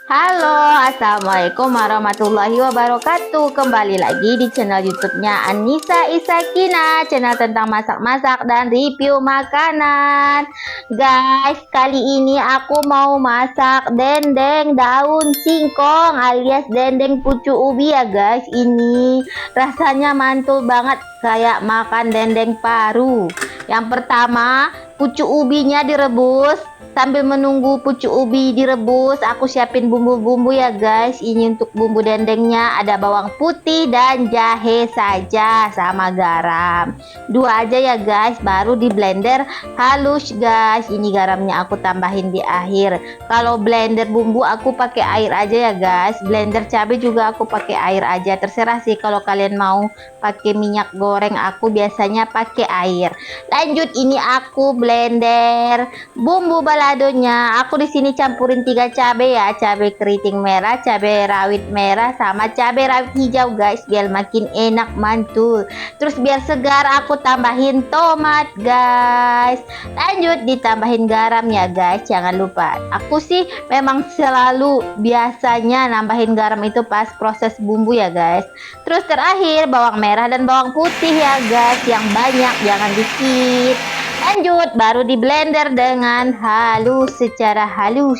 Halo, assalamualaikum warahmatullahi wabarakatuh. Kembali lagi di channel YouTube-nya Anissa Isakina, channel tentang masak-masak dan review makanan. Guys, kali ini aku mau masak dendeng daun singkong alias dendeng pucuk ubi ya guys. Ini rasanya mantul banget kayak makan dendeng paru. Yang pertama, pucuk ubinya direbus. Sambil menunggu pucuk ubi direbus, aku siapin bumbu-bumbu ya guys. Ini untuk bumbu dendengnya ada bawang putih dan jahe saja sama garam. Dua aja ya guys, baru di blender halus guys. Ini garamnya aku tambahin di akhir. Kalau blender bumbu aku pakai air aja ya guys. Blender cabai juga aku pakai air aja. Terserah sih kalau kalian mau pakai minyak goreng, aku biasanya pakai air. Lanjut, ini aku blender bumbu baladonya. Aku di sini campurin 3 cabai ya, cabai keriting merah, cabai rawit merah sama cabai rawit hijau guys, biar makin enak mantul. Terus biar segar aku tambahin tomat guys. Lanjut ditambahin garam ya guys, jangan lupa. Aku sih memang selalu biasanya nambahin garam itu pas proses bumbu ya guys. Terus terakhir bawang merah dan bawang putih ya guys, yang banyak jangan dikit. Lanjut, baru di blender dengan halus, secara halus.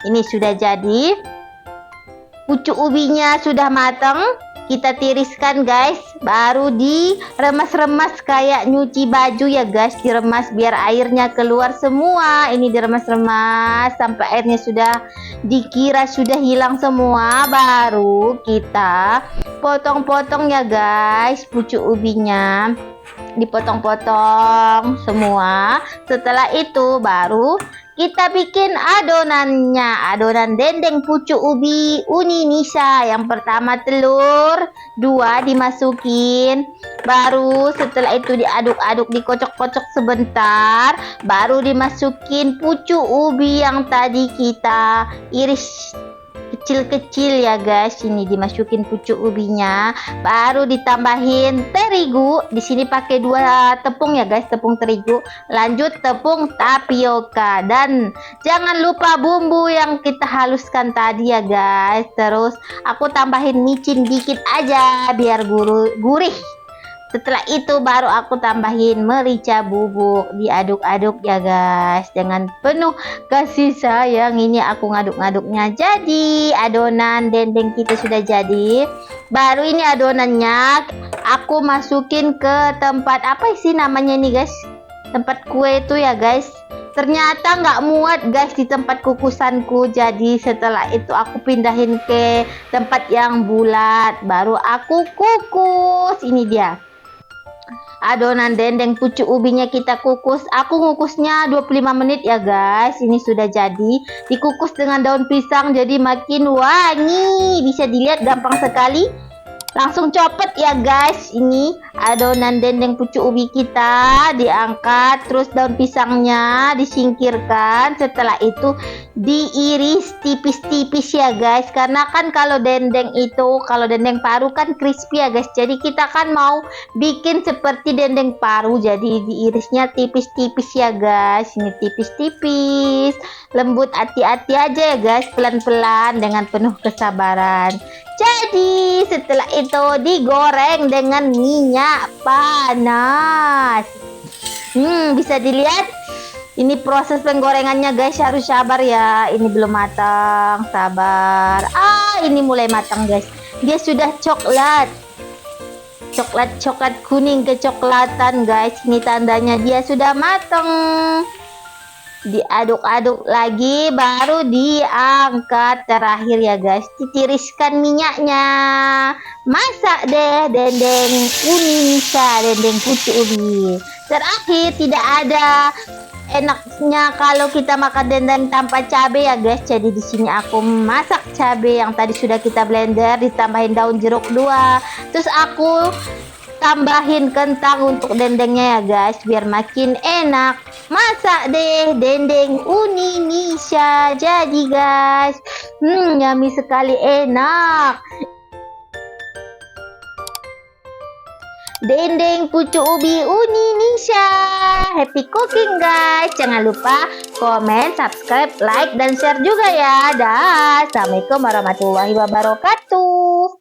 Ini sudah jadi. Pucuk ubinya sudah matang. Kita tiriskan guys. Baru diremas-remas kayak nyuci baju ya guys. Diremas biar airnya keluar semua. Ini diremas-remas sampai airnya sudah dikira sudah hilang semua. Baru kita potong-potong ya guys pucuk ubinya. Dipotong-potong semua. Setelah itu baru kita bikin adonannya, adonan dendeng pucuk ubi uni Nisa. Yang pertama telur 2 dimasukin, baru setelah itu diaduk-aduk, dikocok-kocok sebentar, baru dimasukin pucuk ubi yang tadi kita iris kecil-kecil ya guys. Ini dimasukin pucuk ubinya, baru ditambahin terigu. Di sini pakai 2 tepung ya guys, tepung terigu. Lanjut tepung tapioka dan jangan lupa bumbu yang kita haluskan tadi ya guys. Terus aku tambahin micin dikit aja biar gurih. Setelah itu baru aku tambahin merica bubuk, diaduk-aduk ya guys dengan penuh kasih sayang. Ini aku ngaduk-ngaduknya. Jadi adonan dendeng kita sudah jadi. Baru ini adonannya aku masukin ke tempat apa sih namanya nih guys, tempat kue itu ya guys. Ternyata nggak muat guys di tempat kukusanku. Jadi setelah itu aku pindahin ke tempat yang bulat, baru aku kukus. Ini dia adonan dendeng pucuk ubinya, kita kukus. Aku ngukusnya 25 menit ya guys. Ini sudah jadi. Dikukus dengan daun pisang jadi makin wangi. Bisa dilihat gampang sekali. Langsung copot ya guys. Ini adonan dendeng pucuk ubi kita diangkat, terus daun pisangnya disingkirkan. Setelah itu diiris tipis-tipis ya guys, karena kan kalau dendeng paru kan crispy ya guys. Jadi kita kan mau bikin seperti dendeng paru, jadi diirisnya tipis-tipis ya guys. Ini tipis-tipis, lembut, hati-hati aja ya guys, pelan-pelan dengan penuh kesabaran. Jadi setelah itu digoreng dengan minyak panas. Bisa dilihat ini proses penggorengannya guys, harus sabar ya. Ini belum matang, sabar. Ini mulai matang guys. Dia sudah coklat kuning kecoklatan guys. Ini tandanya dia sudah matang. Diaduk-aduk lagi baru diangkat. Terakhir ya guys, ditiriskan minyaknya. Masak deh dendeng uni Nisa, dendeng pucuk ubi. Terakhir, tidak ada enaknya kalau kita makan dendeng tanpa cabai ya guys. Jadi di sini aku masak cabai yang tadi sudah kita blender, ditambahin daun jeruk 2. Terus aku tambahin kentang untuk dendengnya ya guys, biar makin enak. Masak deh dendeng uni Nisa jadi guys. Yummy sekali, enak. dendeng pucuk ubi uni Nisha. Happy cooking guys. Jangan lupa komen, subscribe, like, dan share juga ya. Dah. Assalamualaikum warahmatullahi wabarakatuh.